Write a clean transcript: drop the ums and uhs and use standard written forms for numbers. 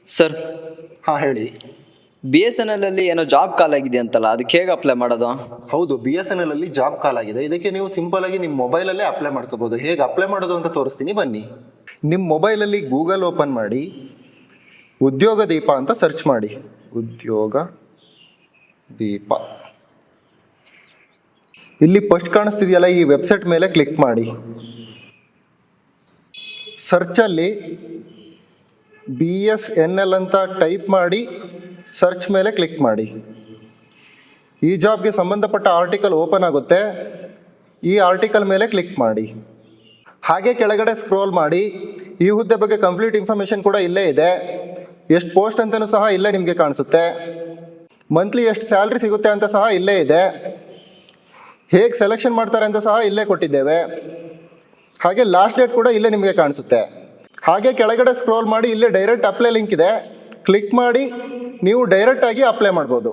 Sir, ಹಾಂ ಹೇಳಿ. BSNL ಅಲ್ಲಿ ಏನೋ ಜಾಬ್ ಕಾಲ್ ಆಗಿದೆ ಅಂತಲ್ಲ, ಅದಕ್ಕೆ ಹೇಗೆ ಅಪ್ಲೈ ಮಾಡೋದು? ಹೌದು, BSNL ಅಲ್ಲಿ ಜಾಬ್ ಕಾಲ್ ಆಗಿದೆ. ಇದಕ್ಕೆ ನೀವು ಸಿಂಪಲ್ ಆಗಿ ನಿಮ್ಮ ಮೊಬೈಲಲ್ಲೇ ಅಪ್ಲೈ ಮಾಡ್ಕೋಬಹುದು. ಹೇಗೆ ಅಪ್ಲೈ ಮಾಡೋದು ಅಂತ ತೋರಿಸ್ತೀನಿ, ಬನ್ನಿ. ನಿಮ್ಮ ಮೊಬೈಲಲ್ಲಿ ಗೂಗಲ್ ಓಪನ್ ಮಾಡಿ, ಉದ್ಯೋಗ ದೀಪ ಅಂತ ಸರ್ಚ್ ಮಾಡಿ. ಉದ್ಯೋಗ ದೀಪ. ಇಲ್ಲಿ ಫಸ್ಟ್ ಕಾಣಿಸ್ತಿದೆಯಲ್ಲ, ಈ ವೆಬ್ಸೈಟ್ ಮೇಲೆ ಕ್ಲಿಕ್ ಮಾಡಿ. ಸರ್ಚಲ್ಲಿ BSNL ಅಂತ ಟೈಪ್ ಮಾಡಿ ಸರ್ಚ್ ಮೇಲೆ ಕ್ಲಿಕ್ ಮಾಡಿ. ಈ ಜಾಬ್ಗೆ ಸಂಬಂಧಪಟ್ಟ ಆರ್ಟಿಕಲ್ ಓಪನ್ ಆಗುತ್ತೆ. ಈ ಆರ್ಟಿಕಲ್ ಮೇಲೆ ಕ್ಲಿಕ್ ಮಾಡಿ. ಹಾಗೆ ಕೆಳಗಡೆ ಸ್ಕ್ರೋಲ್ ಮಾಡಿ. ಈ ಹುದ್ದೆ ಬಗ್ಗೆ ಕಂಪ್ಲೀಟ್ ಇನ್ಫಾರ್ಮೇಷನ್ ಕೂಡ ಇಲ್ಲೇ ಇದೆ. ಎಷ್ಟು ಪೋಸ್ಟ್ ಅಂತಲೂ ಸಹ ಇಲ್ಲೇ ನಿಮಗೆ ಕಾಣಿಸುತ್ತೆ. ಮಂತ್ಲಿ ಎಷ್ಟು ಸ್ಯಾಲ್ರಿ ಸಿಗುತ್ತೆ ಅಂತ ಸಹ ಇಲ್ಲೇ ಇದೆ. ಹೇಗೆ ಸೆಲೆಕ್ಷನ್ ಮಾಡ್ತಾರೆ ಅಂತ ಸಹ ಇಲ್ಲೇ ಕೊಟ್ಟಿದ್ದೇವೆ. ಹಾಗೆ ಲಾಸ್ಟ್ ಡೇಟ್ ಕೂಡ ಇಲ್ಲೇ ನಿಮಗೆ ಕಾಣಿಸುತ್ತೆ. ಹಾಗೆ ಕೆಳಗಡೆ ಸ್ಕ್ರೋಲ್ ಮಾಡಿ, ಇಲ್ಲೇ ಡೈರೆಕ್ಟ್ ಅಪ್ಲೈ ಲಿಂಕ್ ಇದೆ. ಕ್ಲಿಕ್ ಮಾಡಿ ನೀವು ಡೈರೆಕ್ಟಾಗಿ ಅಪ್ಲೈ ಮಾಡ್ಬೋದು.